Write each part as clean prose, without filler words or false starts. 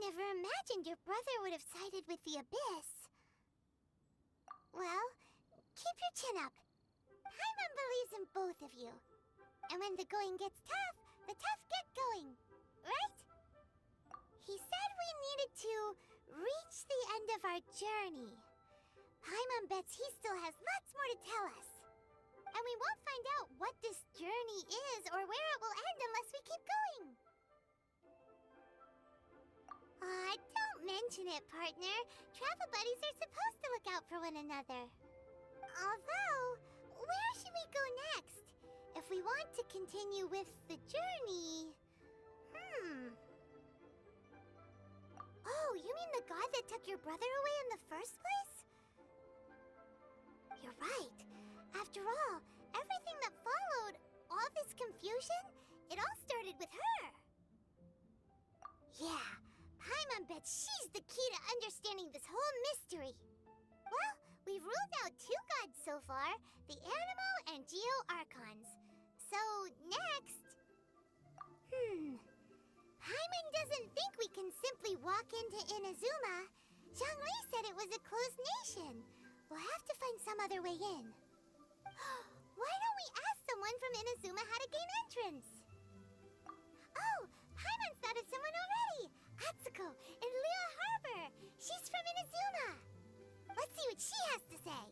never imagined your brother would have sided with the Abyss. Well, keep your chin up. Paimon believes in both of you. And when the going gets tough, the tough get going. Right? He said we needed to reach the end of our journey. Paimon bets he still has lots more to tell us. And we won't find out what this journey is or where it will end unless we keep going. Aw, don't mention it, partner. Travel buddies are supposed to look out for one another. Although, where should we go next? If we want to continue with the journey... Oh, you mean the god that took your brother away in the first place? You're right. After all, everything that followed, all this confusion, it all started with her. Yeah, Paimon bets she's the key to understanding this whole mystery. Well, we've ruled out 2 gods so far, the Animo and Geo Archons. So, next... Paimon doesn't think we can simply walk into Inazuma. Zhongli said it was a closed nation. We'll have to find some other way in. Why don't we ask someone from Inazuma how to gain entrance? Oh, Paimon's thought of someone already! Atsuko in Liyue Harbor! She's from Inazuma! Let's see what she has to say.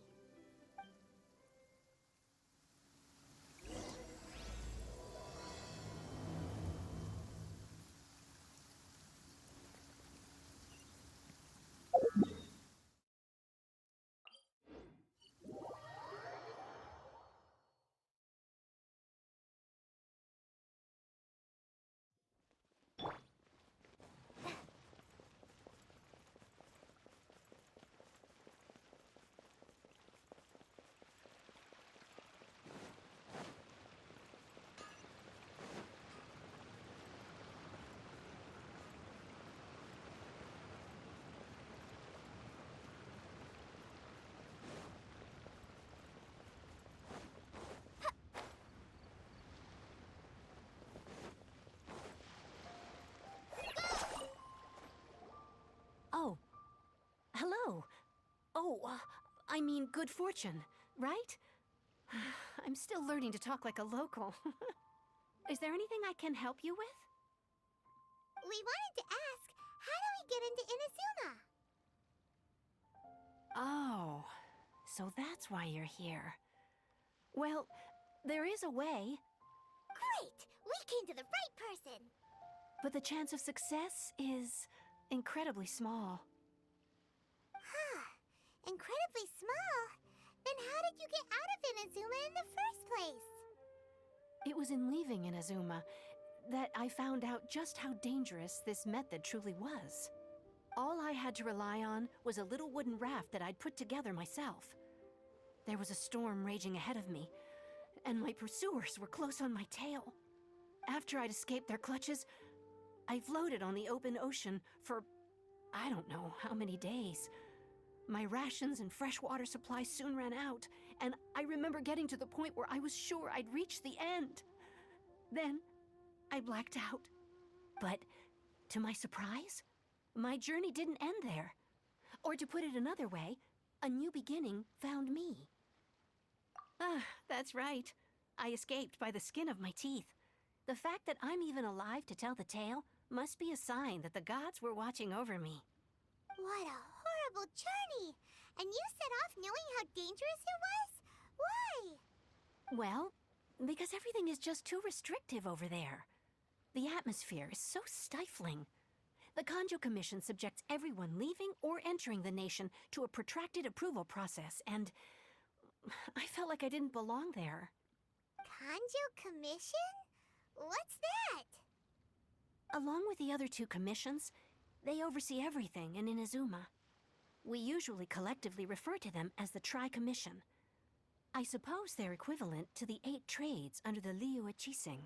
Oh. Hello. Oh, I mean good fortune, right? I'm still learning to talk like a local. Is there anything I can help you with? We wanted to ask, how do we get into Inazuma? Oh, so that's why you're here. Well, there is a way. Great! We came to the right person! But the chance of success is incredibly small. Huh. Incredibly small? Then how did you get out of Inazuma in the first place? It was in leaving Inazuma that I found out just how dangerous this method truly was. All I had to rely on was a little wooden raft that I'd put together myself. There was a storm raging ahead of me, and my pursuers were close on my tail. After I'd escaped their clutches, I floated on the open ocean for I don't know how many days. My rations and freshwater supplies soon ran out, and I remember getting to the point where I was sure I'd reached the end. Then, I blacked out. But, to my surprise, my journey didn't end there. Or to put it another way, a new beginning found me. Ah, that's right. I escaped by the skin of my teeth. The fact that I'm even alive to tell the tale must be a sign that the gods were watching over me. What a horrible journey! And you set off knowing how dangerous it was? Why? Well, because everything is just too restrictive over there. The atmosphere is so stifling. The Kanjo Commission subjects everyone leaving or entering the nation to a protracted approval process, and I felt like I didn't belong there. Kanjo Commission? What's that? Along with the other 2 commissions, they oversee everything in Inazuma. We usually collectively refer to them as the Tri-Commission. I suppose they're equivalent to the 8 trades under the Liyue Chising.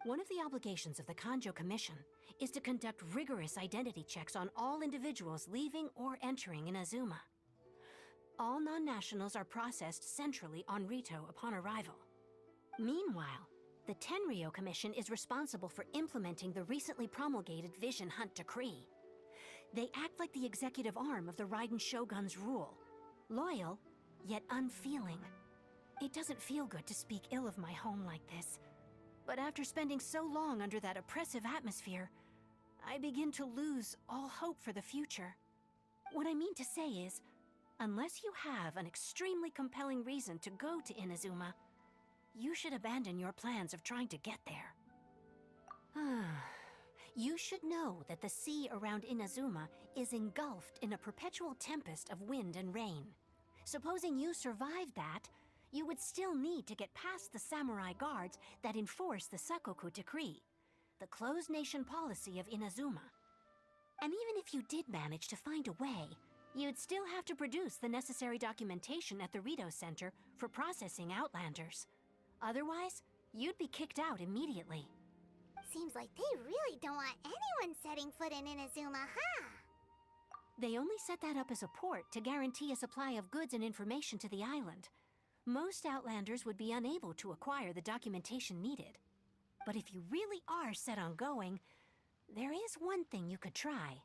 One of the obligations of the Kanjo Commission is to conduct rigorous identity checks on all individuals leaving or entering Inazuma. All non-nationals are processed centrally on Rito upon arrival. Meanwhile, the Tenryo Commission is responsible for implementing the recently promulgated Vision Hunt Decree. They act like the executive arm of the Raiden Shogun's rule. Loyal, yet unfeeling. It doesn't feel good to speak ill of my home like this. But after spending so long under that oppressive atmosphere, I begin to lose all hope for the future. What I mean to say is, unless you have an extremely compelling reason to go to Inazuma, you should abandon your plans of trying to get there. You should know that the sea around Inazuma is engulfed in a perpetual tempest of wind and rain. Supposing you survived that, you would still need to get past the samurai guards that enforce the Sakoku Decree, the closed nation policy of Inazuma. And even if you did manage to find a way, you'd still have to produce the necessary documentation at the Rito Center for processing Outlanders. Otherwise, you'd be kicked out immediately. Seems like they really don't want anyone setting foot in Inazuma, huh? They only set that up as a port to guarantee a supply of goods and information to the island. Most Outlanders would be unable to acquire the documentation needed. But if you really are set on going, there is one thing you could try.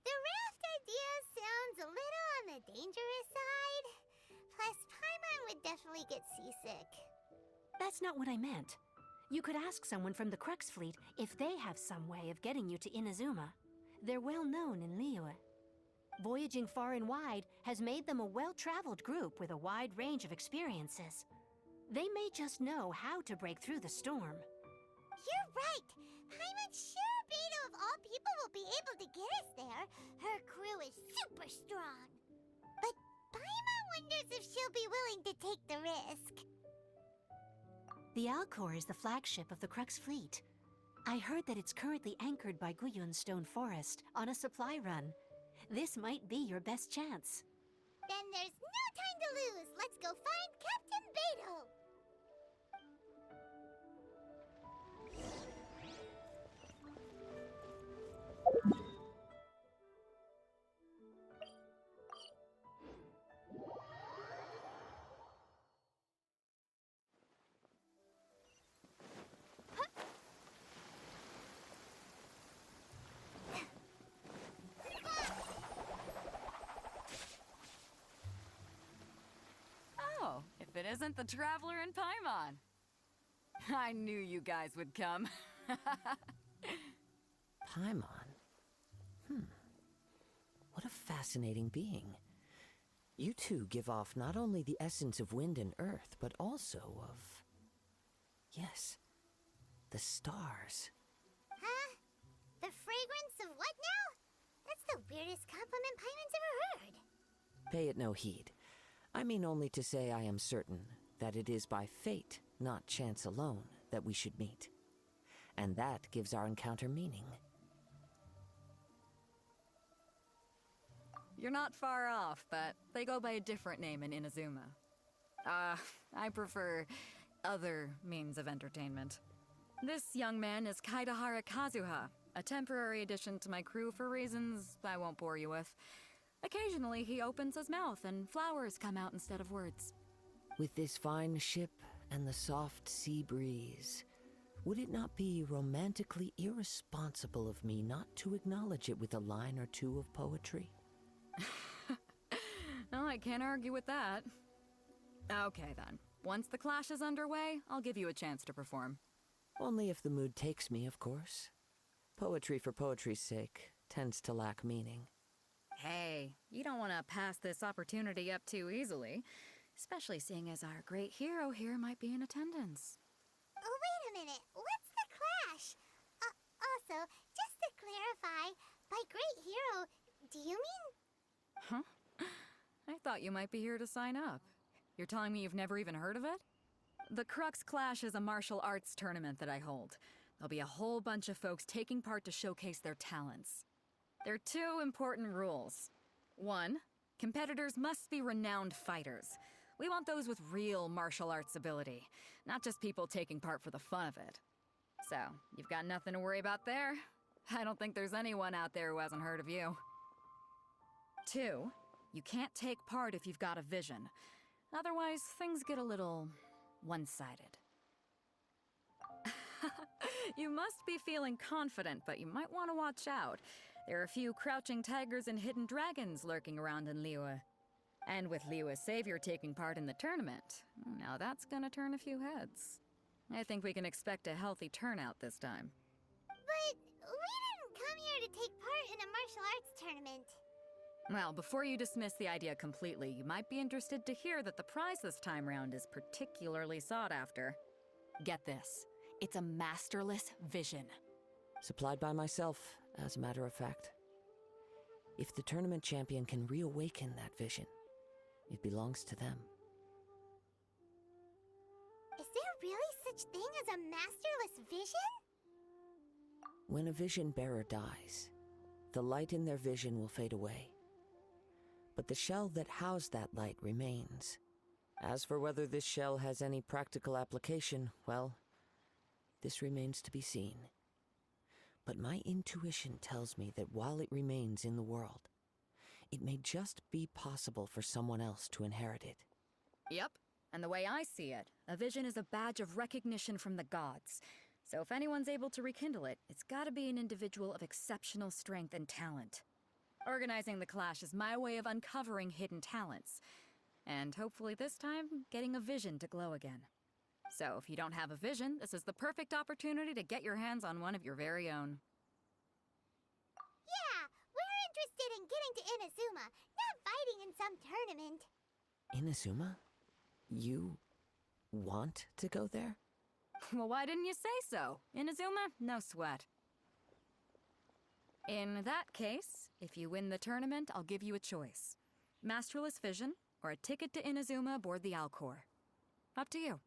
The raft idea sounds a little on the dangerous side. Plus, Paimon would definitely get seasick. That's not what I meant. You could ask someone from the Crux Fleet if they have some way of getting you to Inazuma. They're well known in Liyue. Voyaging far and wide has made them a well-traveled group with a wide range of experiences. They may just know how to break through the storm. You're right! Paimon sure Beto of all people will be able to get us there. Her crew is super strong. But Paimon wonders if she'll be willing to take the risk. The Alcor is the flagship of the Crux Fleet. I heard that it's currently anchored by Guyun Stone Forest on a supply run. This might be your best chance. Then there's no time to lose. Let's go find Captain Beto. Oh, if it isn't the Traveler and Paimon. I knew you guys would come. Paimon? What a fascinating being. You two give off not only the essence of wind and earth, but also of... yes, the stars. Huh? The fragrance of what now? That's the weirdest compliment Paimon's ever heard. Pay it no heed. I mean only to say I am certain that it is by fate, not chance alone, that we should meet. And that gives our encounter meaning. You're not far off, but they go by a different name in Inazuma. I prefer other means of entertainment. This young man is Kaidahara Kazuha, a temporary addition to my crew for reasons I won't bore you with. Occasionally he opens his mouth and flowers come out instead of words. With this fine ship and the soft sea breeze, would it not be romantically irresponsible of me not to acknowledge it with a line or two of poetry? No, I can't argue with that. Okay then. Once the clash is underway, I'll give you a chance to perform. Only if the mood takes me, of course. Poetry for poetry's sake tends to lack meaning. Hey, you don't want to pass this opportunity up too easily, especially seeing as our great hero here might be in attendance. Oh, wait a minute. What's the clash? Also, just to clarify, by great hero, do you mean... Huh? I thought you might be here to sign up. You're telling me you've never even heard of it? The Crux Clash is a martial arts tournament that I hold. There'll be a whole bunch of folks taking part to showcase their talents. There are two important rules. One, competitors must be renowned fighters. We want those with real martial arts ability, not just people taking part for the fun of it. So, you've got nothing to worry about there. I don't think there's anyone out there who hasn't heard of you. Two, you can't take part if you've got a vision. Otherwise, things get a little one-sided. You must be feeling confident, but you might want to watch out. There are a few crouching tigers and hidden dragons lurking around in Liyue. And with Liyue's savior taking part in the tournament, now that's gonna turn a few heads. I think we can expect a healthy turnout this time. But we didn't come here to take part in a martial arts tournament. Well, before you dismiss the idea completely, you might be interested to hear that the prize this time round is particularly sought after. Get this. It's a masterless vision. Supplied by myself, as a matter of fact. If the tournament champion can reawaken that vision, it belongs to them. Is there really such thing as a masterless vision? When a vision bearer dies, the light in their vision will fade away. But the shell that housed that light remains. As for whether this shell has any practical application, well, this remains to be seen. But my intuition tells me that while it remains in the world, it may just be possible for someone else to inherit it. Yep. And the way I see it, a vision is a badge of recognition from the gods. So if anyone's able to rekindle it, it's gotta be an individual of exceptional strength and talent. Organizing the clash is my way of uncovering hidden talents. And hopefully this time, getting a vision to glow again. So if you don't have a vision, this is the perfect opportunity to get your hands on one of your very own. Yeah, we're interested in getting to Inazuma, not fighting in some tournament. Inazuma? You want to go there? Well, why didn't you say so? Inazuma? No sweat. In that case, if you win the tournament, I'll give you a choice. Masterless Vision, or a ticket to Inazuma aboard the Alcor. Up to you.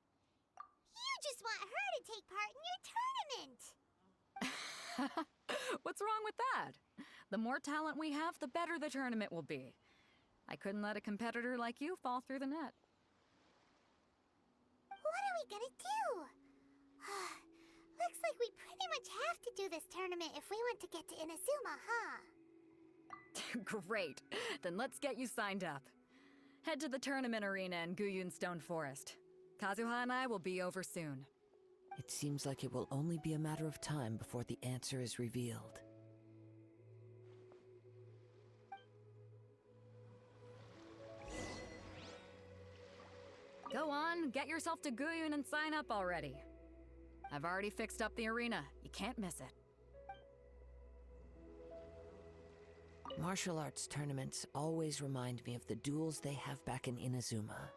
You just want her to take part in your tournament! What's wrong with that? The more talent we have, the better the tournament will be. I couldn't let a competitor like you fall through the net. What are we gonna do? Looks like we pretty much have to do this tournament if we want to get to Inazuma, huh? Great. Then let's get you signed up. Head to the tournament arena in Guyun Stone Forest. Kazuha and I will be over soon. It seems like it will only be a matter of time before the answer is revealed. Go on, get yourself to Guyun and sign up already. I've already fixed up the arena. You can't miss it. Martial arts tournaments always remind me of the duels they have back in Inazuma.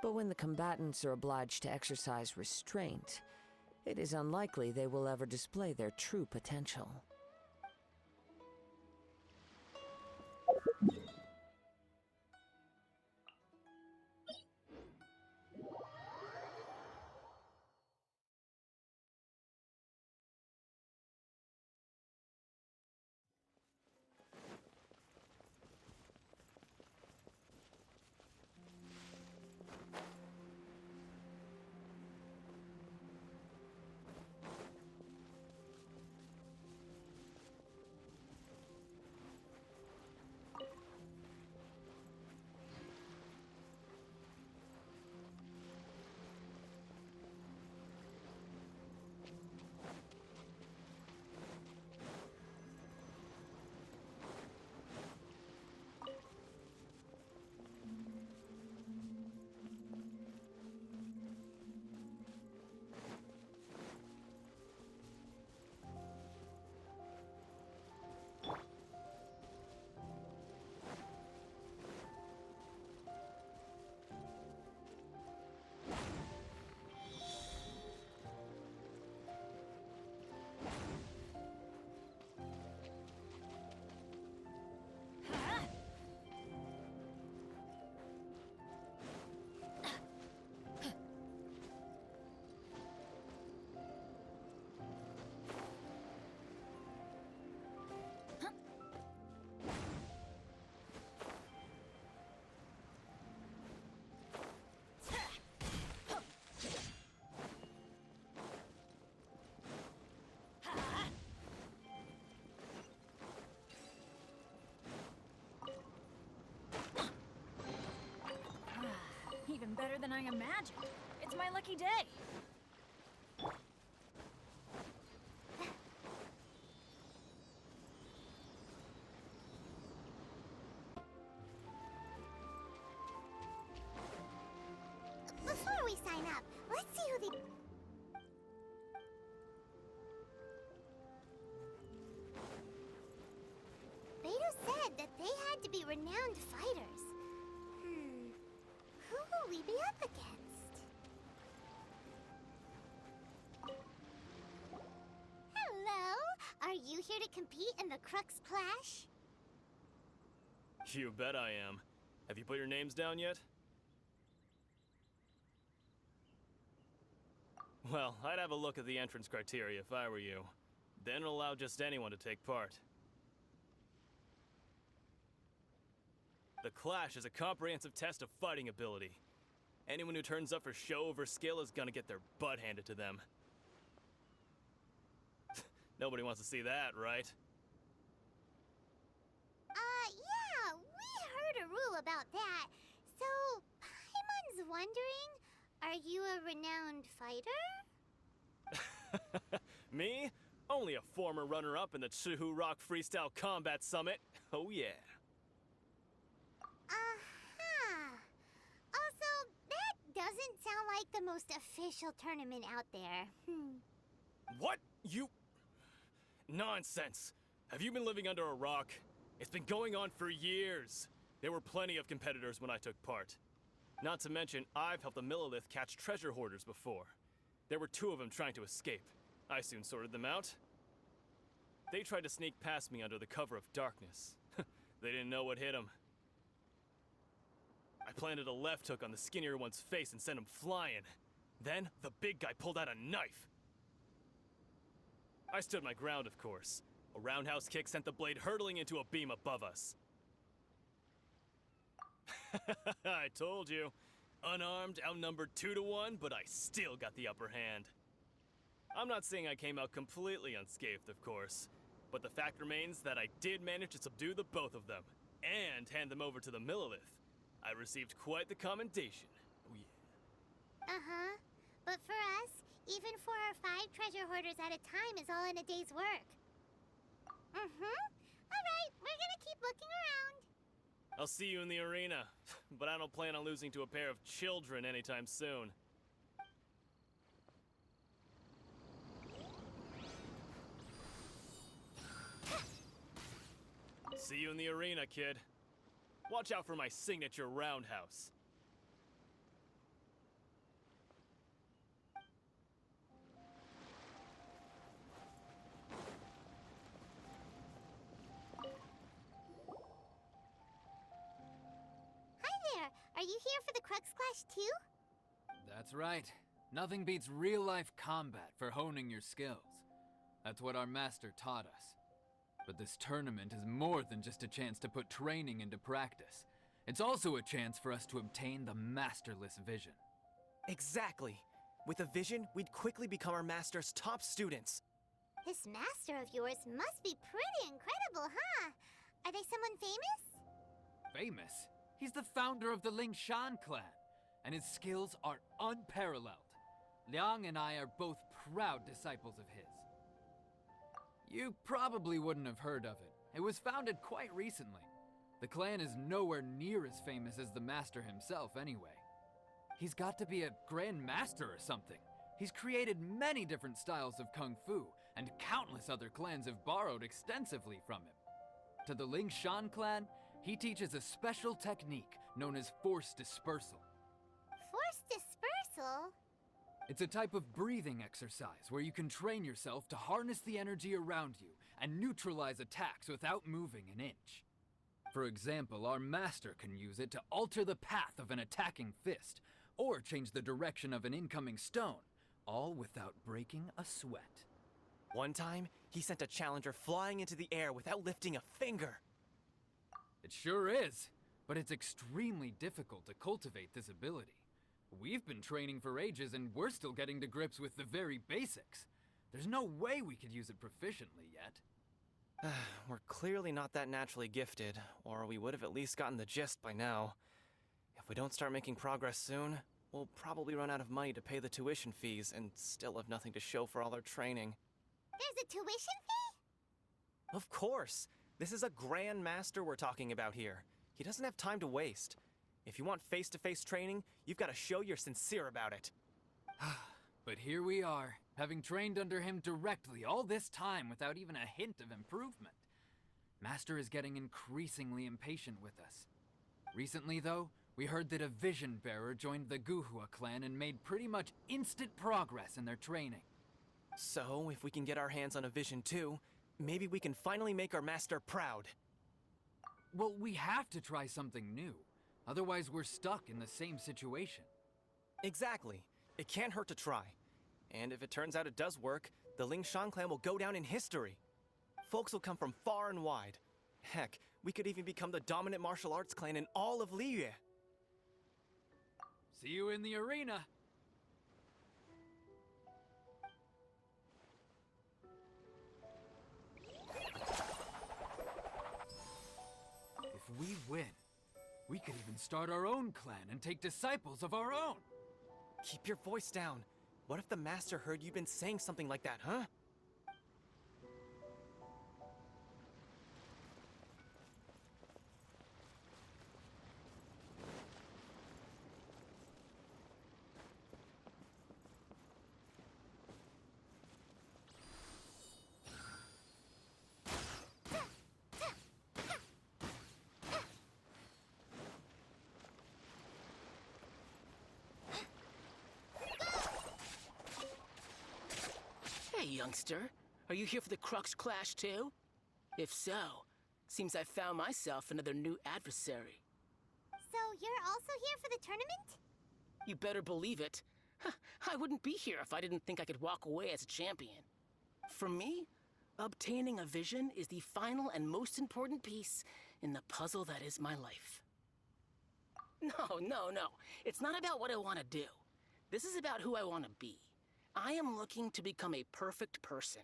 But when the combatants are obliged to exercise restraint, it is unlikely they will ever display their true potential. Even better than I imagined. It's my lucky day. Let's see who the... Beto said that they had to be renowned fighters. Who will we be up against? Hello? Are you here to compete in the Crux Clash? You bet I am. Have you put your names down yet? Well, I'd have a look at the entrance criteria if I were you. Then it'll allow just anyone to take part. The Clash is a comprehensive test of fighting ability. Anyone who turns up for show over skill is gonna get their butt handed to them. Nobody wants to see that, right? Yeah, we heard a rule about that. So, Paimon's wondering, are you a renowned fighter? Me? Only a former runner-up in the Chihu Rock Freestyle Combat Summit. Oh yeah. Also, that doesn't sound like the most official tournament out there. What? You... Nonsense. Have you been living under a rock? It's been going on for years. There were plenty of competitors when I took part. Not to mention, I've helped the Millilith catch treasure hoarders before. There were 2 of them trying to escape. I soon sorted them out. They tried to sneak past me under the cover of darkness. They didn't know what hit them. I planted a left hook on the skinnier one's face and sent him flying. Then, the big guy pulled out a knife. I stood my ground, of course. A roundhouse kick sent the blade hurtling into a beam above us. I told you. Unarmed, outnumbered 2 to 1, but I still got the upper hand. I'm not saying I came out completely unscathed, of course, but the fact remains that I did manage to subdue the both of them, and hand them over to the Millilith. I received quite the commendation. Oh yeah. But for us, even 4 or 5 treasure hoarders at a time is all in a day's work. Alright, we're gonna keep looking around. I'll see you in the arena, but I don't plan on losing to a pair of children anytime soon. See you in the arena, kid. Watch out for my signature roundhouse. Are you here for the Crux Clash too? That's right. Nothing beats real-life combat for honing your skills. That's what our master taught us. But this tournament is more than just a chance to put training into practice. It's also a chance for us to obtain the masterless vision. Exactly. With a vision, we'd quickly become our master's top students. This master of yours must be pretty incredible, huh? Are they someone famous? Famous? He's the founder of the Lingshan clan, and his skills are unparalleled. Liang and I are both proud disciples of his. You probably wouldn't have heard of it. It was founded quite recently. The clan is nowhere near as famous as the master himself anyway. He's got to be a grand master or something. He's created many different styles of kung fu, and countless other clans have borrowed extensively from him. To the Lingshan clan, he teaches a special technique known as force dispersal. Force dispersal? It's a type of breathing exercise where you can train yourself to harness the energy around you and neutralize attacks without moving an inch. For example, our master can use it to alter the path of an attacking fist, or change the direction of an incoming stone, all without breaking a sweat. One time, he sent a challenger flying into the air without lifting a finger. It sure is, but it's extremely difficult to cultivate this ability. We've been training for ages and we're still getting to grips with the very basics. There's no way we could use it proficiently yet. We're clearly not that naturally gifted, or we would have at least gotten the gist by now. If we don't start making progress soon, we'll probably run out of money to pay the tuition fees and still have nothing to show for all our training. There's a tuition fee? Of course! This is a Grand Master we're talking about here. He doesn't have time to waste. If you want face-to-face training, you've got to show you're sincere about it. But here we are, having trained under him directly all this time without even a hint of improvement. Master is getting increasingly impatient with us. Recently, though, we heard that a Vision Bearer joined the Guhua clan and made pretty much instant progress in their training. So, if we can get our hands on a Vision too, maybe we can finally make our master proud. Well, we have to try something new. Otherwise, we're stuck in the same situation. Exactly. It can't hurt to try. And if it turns out it does work, the Lingshan clan will go down in history. Folks will come from far and wide. Heck, we could even become the dominant martial arts clan in all of Liyue. See you in the arena. If we win, we could even start our own clan and take disciples of our own. Keep your voice down. What if the master heard you've been saying something like that, huh? Hey, youngster. Are you here for the Crux Clash, too? If so, seems I found myself another new adversary. So you're also here for the tournament? You better believe it. I wouldn't be here if I didn't think I could walk away as a champion. For me, obtaining a vision is the final and most important piece in the puzzle that is my life. No. It's not about what I want to do. This is about who I want to be. I am looking to become a perfect person.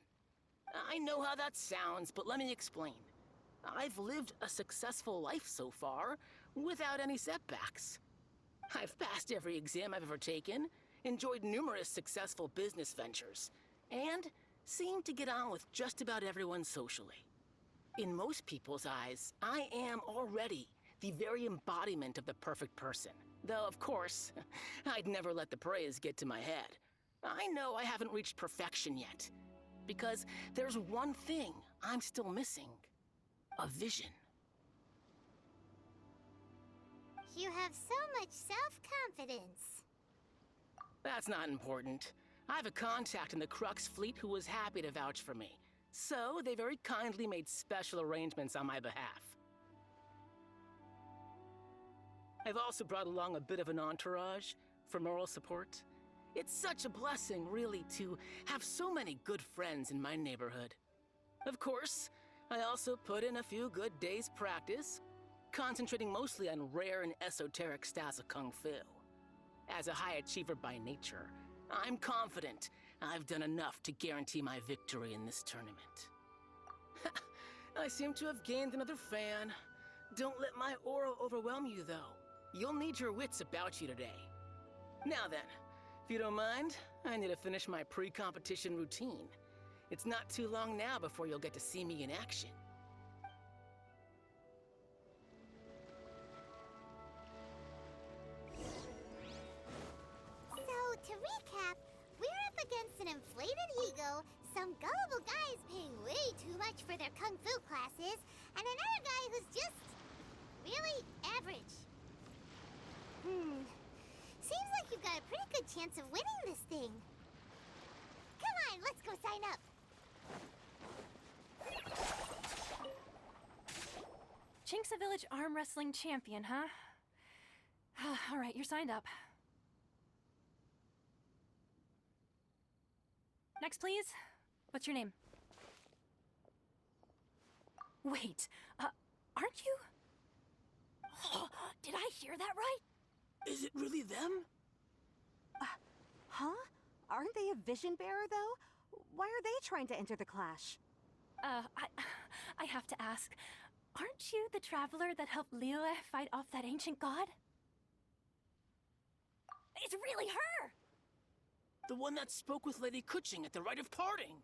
I know how that sounds, but let me explain. I've lived a successful life so far, without any setbacks. I've passed every exam I've ever taken, enjoyed numerous successful business ventures, and seem to get on with just about everyone socially. In most people's eyes, I am already the very embodiment of the perfect person. Though, of course, I'd never let the praise get to my head. I know I haven't reached perfection yet, because there's one thing I'm still missing. A vision. You have so much self-confidence. That's not important. I have a contact in the Crux fleet who was happy to vouch for me, so they very kindly made special arrangements on my behalf. I've also brought along a bit of an entourage for moral support. It's such a blessing, really, to have so many good friends in my neighborhood. Of course, I also put in a few good days' practice, concentrating mostly on rare and esoteric styles of Kung Fu. As a high achiever by nature, I'm confident I've done enough to guarantee my victory in this tournament. I seem to have gained another fan. Don't let my aura overwhelm you, though. You'll need your wits about you today. Now then, if you don't mind, I need to finish my pre-competition routine. It's not too long now before you'll get to see me in action. So, to recap, we're up against an inflated ego, some gullible guys paying way too much for their kung fu classes, and another guy who's just really average. Seems like you've got a pretty good chance of winning this thing. Come on, let's go sign up. Chinksa Village Arm Wrestling Champion, huh? All right, you're signed up. Next, please. What's your name? Wait, aren't you? Did I hear that right? Is it really them? Huh? Aren't they a vision bearer, though? Why are they trying to enter the clash? I have to ask, aren't you the traveler that helped Liyue fight off that ancient god? It's really her! The one that spoke with Lady Kuching at the rite of parting.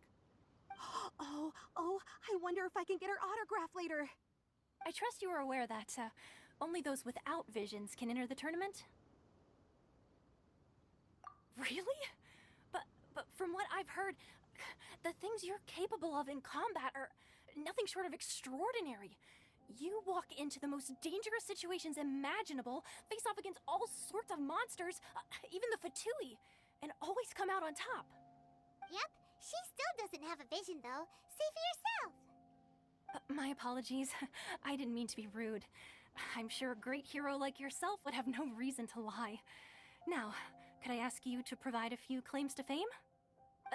Oh, I wonder if I can get her autograph later. I trust you are aware that, only those without visions can enter the tournament? Really? what I've heard, the things you're capable of in combat are nothing short of extraordinary. You walk into the most dangerous situations imaginable, face off against all sorts of monsters, even the Fatui, and always come out on top. Yep, she still doesn't have a vision, though. See for yourself. My apologies. I didn't mean to be rude. I'm sure a great hero like yourself would have no reason to lie. Now, could I ask you to provide a few claims to fame?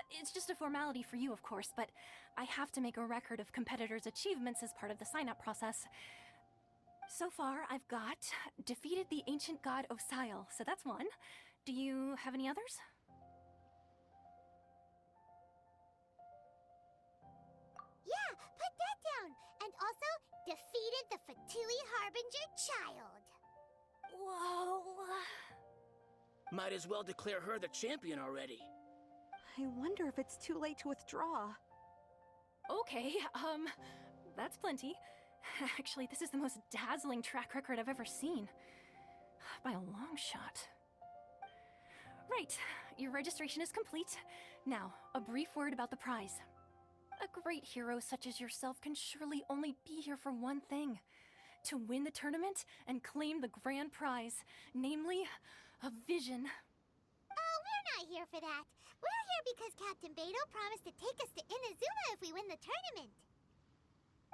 It's just a formality for you, of course, but I have to make a record of competitors' achievements as part of the sign-up process. So far, I've got defeated the ancient god Osile, so that's one. Do you have any others? Yeah, put that down. And also, defeated the Fatui Harbinger child. Whoa. Might as well declare her the champion already. I wonder if it's too late to withdraw. Okay, that's plenty. Actually, this is the most dazzling track record I've ever seen. By a long shot. Right, your registration is complete. Now, a brief word about the prize. A great hero such as yourself can surely only be here for one thing. To win the tournament and claim the grand prize, namely, a vision. Oh, we're not here for that. We're here because Captain Beto promised to take us to Inazuma if we win the tournament.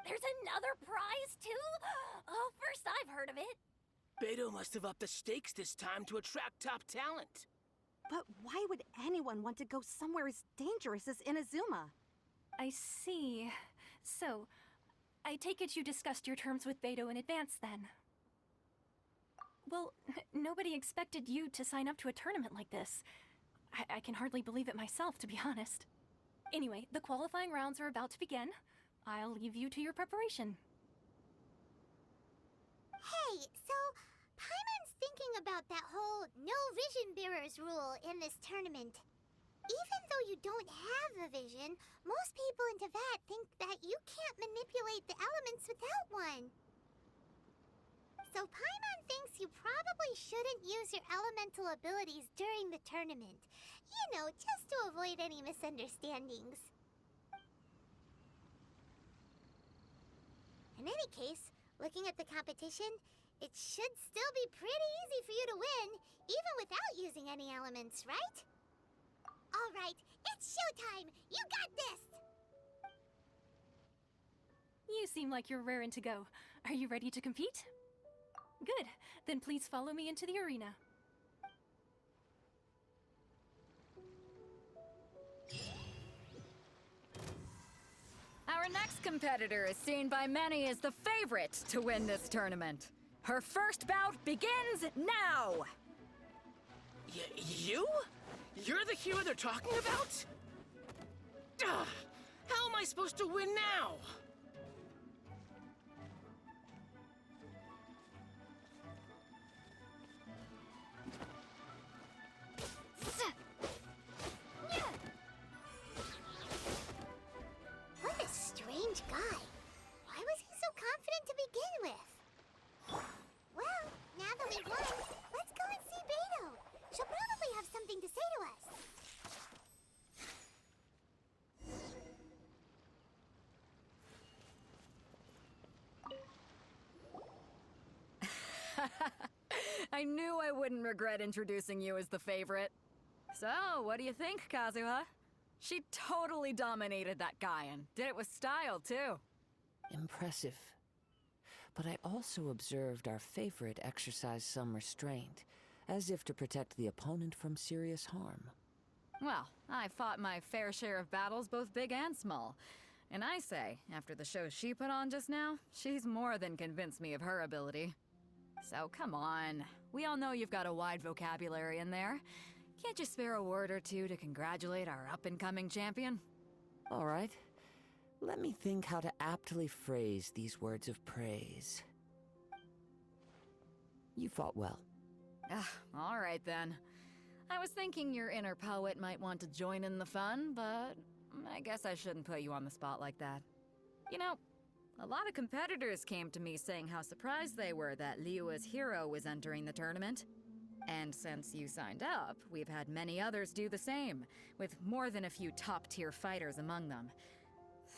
There's another prize, too? Oh, first I've heard of it. Beto must have upped the stakes this time to attract top talent. But why would anyone want to go somewhere as dangerous as Inazuma? I see. So, I take it you discussed your terms with Beto in advance, then? Well, nobody expected you to sign up to a tournament like this. I can hardly believe it myself, to be honest. Anyway, the qualifying rounds are about to begin. I'll leave you to your preparation. Hey, so Paimon's thinking about that whole no vision bearers rule in this tournament. Even though you don't have a vision, most people in Teyvat think that you can't manipulate the elements without one. So Paimon thinks you probably shouldn't use your elemental abilities during the tournament. You know, just to avoid any misunderstandings. In any case, looking at the competition, it should still be pretty easy for you to win, even without using any elements, right? All right, it's showtime! You got this! You seem like you're raring to go. Are you ready to compete? Good. Then please follow me into the arena. Our next competitor is seen by many as the favorite to win this tournament. Her first bout begins now! You? You're the hero they're talking about? Ugh, how am I supposed to win now? What a strange guy. Why was he so confident to begin with? Well, now that we've won, let's go and see Beto. She'll probably have something to say to us. I knew I wouldn't regret introducing you as the favorite. So, what do you think, Kazuha? She totally dominated that guy and did it with style, too. Impressive. But I also observed our favorite exercise some restraint, as if to protect the opponent from serious harm. Well, I fought my fair share of battles, both big and small. And I say, after the show she put on just now, she's more than convinced me of her ability. So come on. We all know you've got a wide vocabulary in there. Can't you spare a word or two to congratulate our up-and-coming champion? All right. Let me think how to aptly phrase these words of praise. You fought well. All right then. I was thinking your inner poet might want to join in the fun, but I guess I shouldn't put you on the spot like that. You know, a lot of competitors came to me saying how surprised they were that Liyue's hero was entering the tournament. And since you signed up, we've had many others do the same, with more than a few top-tier fighters among them.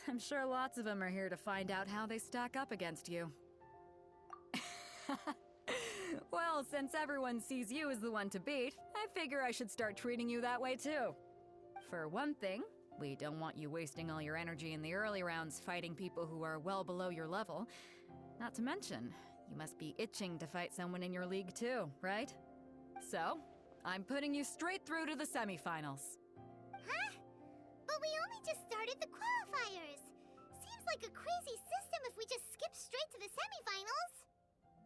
I'm sure lots of them are here to find out how they stack up against you. Well, since everyone sees you as the one to beat, I figure I should start treating you that way too. For one thing, we don't want you wasting all your energy in the early rounds fighting people who are well below your level. Not to mention, you must be itching to fight someone in your league too, right? So, I'm putting you straight through to the semifinals. Huh? But we only just started the qualifiers. Seems like a crazy system if we just skip straight to the semifinals.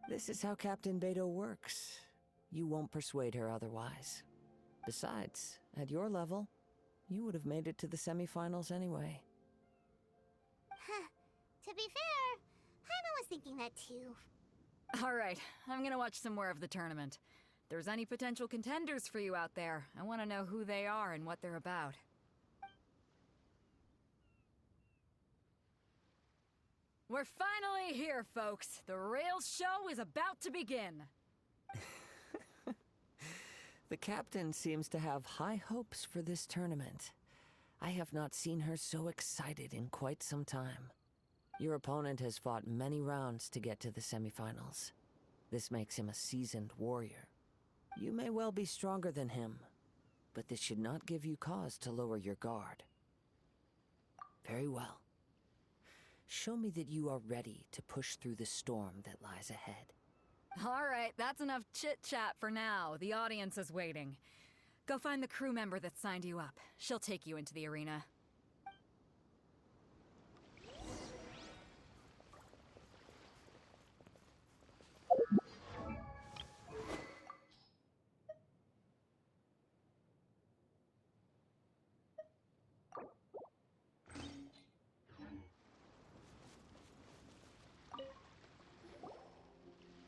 This is how Captain Beto works. You won't persuade her otherwise. Besides, at your level, you would have made it to the semifinals anyway. Huh. To be fair, Paimon was thinking that too. Alright, I'm gonna watch some more of the tournament. If there's any potential contenders for you out there, I want to know who they are and what they're about. We're finally here, folks. The real show is about to begin. The captain seems to have high hopes for this tournament. I have not seen her so excited in quite some time. Your opponent has fought many rounds to get to the semifinals. This makes him a seasoned warrior. You may well be stronger than him, but this should not give you cause to lower your guard. Very well. Show me that you are ready to push through the storm that lies ahead. Alright, that's enough chit-chat for now. The audience is waiting. Go find the crew member that signed you up. She'll take you into the arena.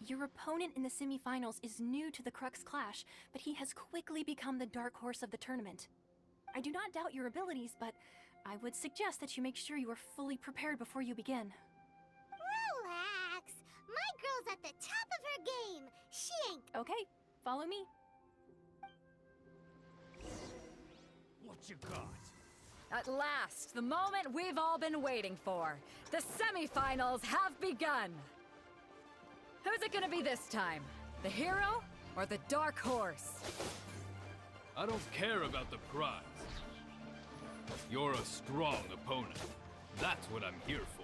Your opponent in the semifinals is new to the Crux Clash, but he has quickly become the dark horse of the tournament. I do not doubt your abilities, but I would suggest that you make sure you are fully prepared before you begin. Relax. My girl's at the top of her game. She ain't. Okay, follow me. What you got? At last, the moment we've all been waiting for. The semifinals have begun. Who's it gonna be this time? The hero or the dark horse? I don't care about the prize. You're a strong opponent. That's what I'm here for.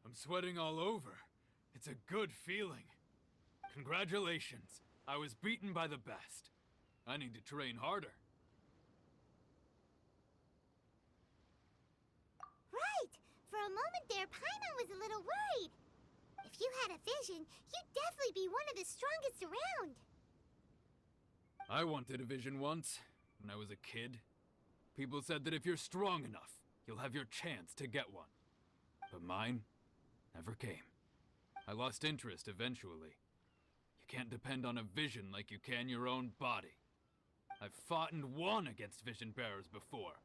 I'm sweating all over. It's a good feeling. Congratulations. I was beaten by the best. I need to train harder. Right. For a moment there, Paimon was a little worried. If you had a vision, you'd definitely be one of the strongest around. I wanted a vision once, when I was a kid. People said that if you're strong enough, you'll have your chance to get one. But mine never came. I lost interest eventually. You can't depend on a vision like you can your own body. I've fought and won against vision bearers before.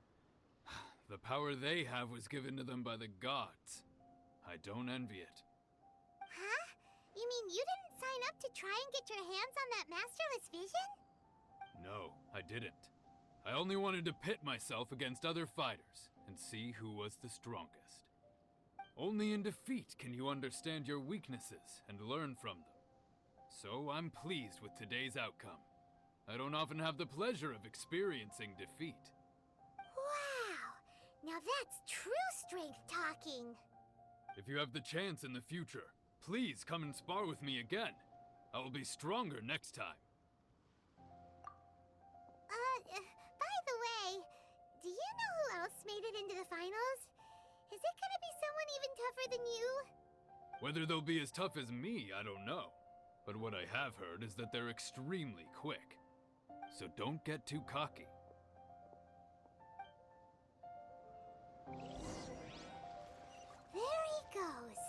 The power they have was given to them by the gods. I don't envy it. Huh? You mean you didn't sign up to try and get your hands on that masterless vision? No, I didn't. I only wanted to pit myself against other fighters and see who was the strongest. Only in defeat can you understand your weaknesses and learn from them. So I'm pleased with today's outcome. I don't often have the pleasure of experiencing defeat. Wow! Now that's true strength talking. If you have the chance in the future, please come and spar with me again. I will be stronger next time. By the way, do you know who else made it into the finals? Is it gonna be someone even tougher than you? Whether they'll be as tough as me, I don't know. But what I have heard is that they're extremely quick. So don't get too cocky. There he goes.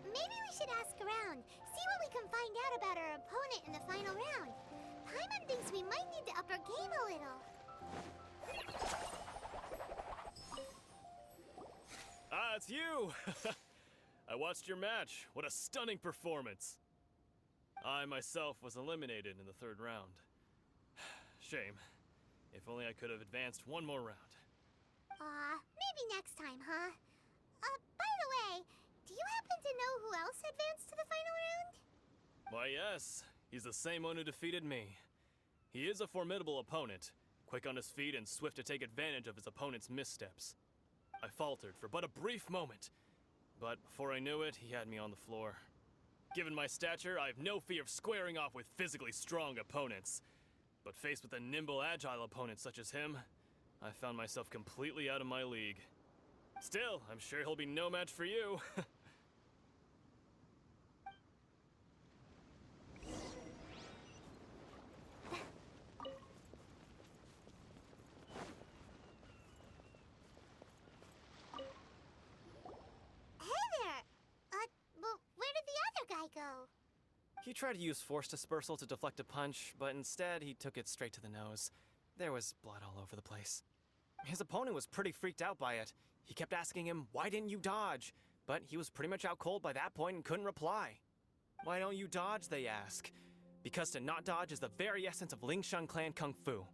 Maybe we should ask around, see what we can find out about our opponent in the final round. Paimon thinks we might need to up our game a little. Ah, it's you! I watched your match. What a stunning performance. I myself was eliminated in the third round. Shame. If only I could have advanced one more round. Maybe next time, huh? By the way, do you happen to know who else advanced to the final round? Why, yes. He's the same one who defeated me. He is a formidable opponent, quick on his feet and swift to take advantage of his opponent's missteps. I faltered for but a brief moment, but before I knew it, he had me on the floor. Given my stature, I have no fear of squaring off with physically strong opponents. But faced with a nimble, agile opponent such as him, I found myself completely out of my league. Still, I'm sure he'll be no match for you. Well, where did the other guy go? He tried to use force dispersal to deflect a punch, but instead he took it straight to the nose. There was blood all over the place. His opponent was pretty freaked out by it. He kept asking him, "Why didn't you dodge?" But he was pretty much out cold by that point and couldn't reply. "Why don't you dodge?" they ask. Because to not dodge is the very essence of Lingshan clan kung fu.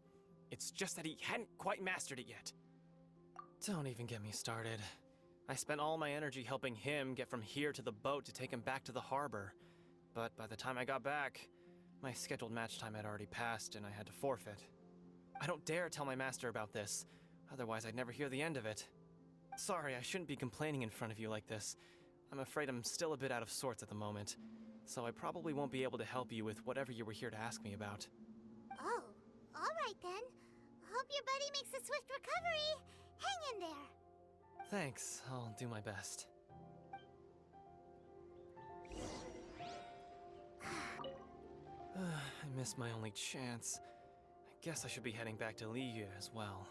It's just that he hadn't quite mastered it yet. Don't even get me started. I spent all my energy helping him get from here to the boat to take him back to the harbor. But by the time I got back, my scheduled match time had already passed and I had to forfeit. I don't dare tell my master about this, otherwise I'd never hear the end of it. Sorry, I shouldn't be complaining in front of you like this. I'm afraid I'm still a bit out of sorts at the moment, so I probably won't be able to help you with whatever you were here to ask me about. Oh, alright then. Hope your buddy makes a swift recovery. Hang in there. Thanks, I'll do my best. I missed my only chance. I guess I should be heading back to Liyue as well.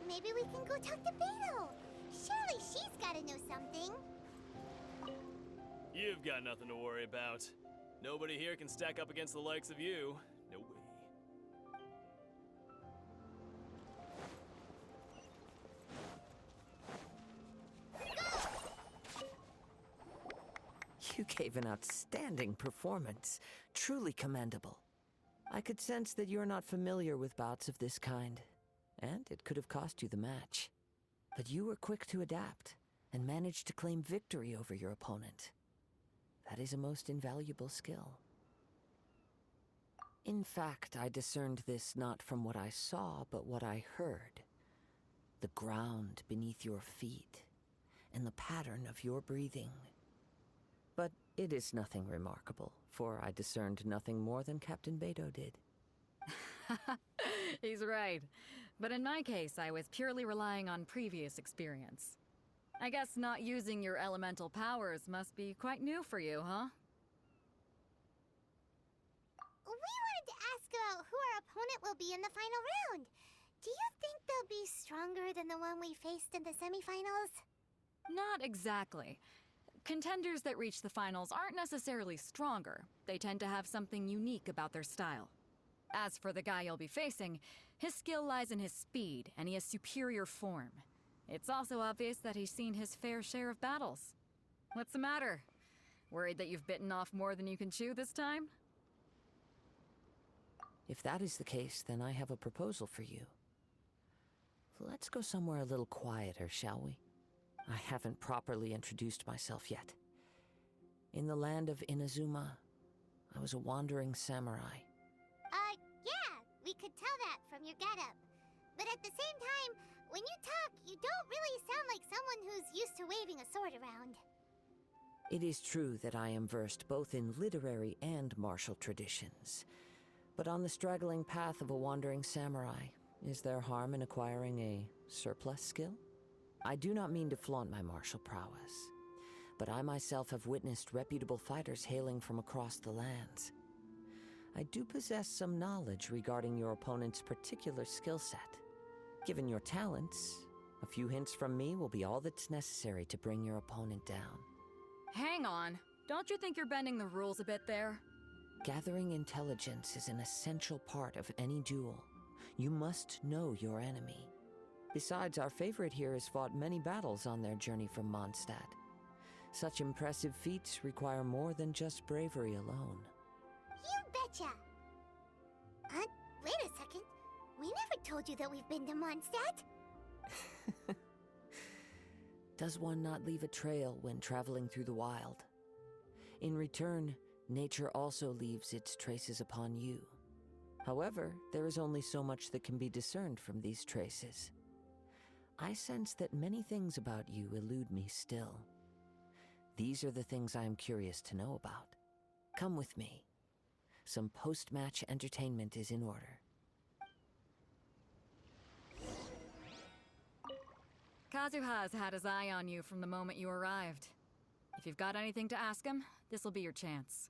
Maybe we can go talk to Beto. Surely she's gotta know something. You've got nothing to worry about. Nobody here can stack up against the likes of you. No way. You gave an outstanding performance. Truly commendable. I could sense that you're not familiar with bouts of this kind, and it could have cost you the match. But you were quick to adapt, and managed to claim victory over your opponent. That is a most invaluable skill. In fact, I discerned this not from what I saw, but what I heard. The ground beneath your feet, and the pattern of your breathing. But it is nothing remarkable, for I discerned nothing more than Captain Beto did. He's right. But in my case, I was purely relying on previous experience. I guess not using your elemental powers must be quite new for you, huh? We wanted to ask about who our opponent will be in the final round. Do you think they'll be stronger than the one we faced in the semifinals? Not exactly. Contenders that reach the finals aren't necessarily stronger. They tend to have something unique about their style. As for the guy you'll be facing, his skill lies in his speed, and he has superior form. It's also obvious that he's seen his fair share of battles. What's the matter? Worried that you've bitten off more than you can chew this time? If that is the case, then I have a proposal for you. Let's go somewhere a little quieter, shall we? I haven't properly introduced myself yet. In the land of Inazuma, I was a wandering samurai. Yeah, we could tell that from your getup. But at the same time, when you talk, you don't really sound like someone who's used to waving a sword around. It is true that I am versed both in literary and martial traditions. But on the straggling path of a wandering samurai, is there harm in acquiring a surplus skill? I do not mean to flaunt my martial prowess, but I myself have witnessed reputable fighters hailing from across the lands. I do possess some knowledge regarding your opponent's particular skill set. Given your talents, A few hints from me will be all that's necessary to bring your opponent down. Hang on. Don't you think you're bending the rules a bit there? Gathering intelligence is an essential part of any duel. You must know your enemy. Besides, our favorite here has fought many battles on their journey from Mondstadt. Such impressive feats require more than just bravery alone. You betcha! Wait a second. We never told you that we've been to Mondstadt. Does one not leave a trail when traveling through the wild? In return, nature also leaves its traces upon you. However, there is only so much that can be discerned from these traces. I sense that many things about you elude me still. These are the things I am curious to know about. Come with me. Some post-match entertainment is in order. Kazuha's had his eye on you from the moment you arrived. If you've got anything to ask him, this'll be your chance.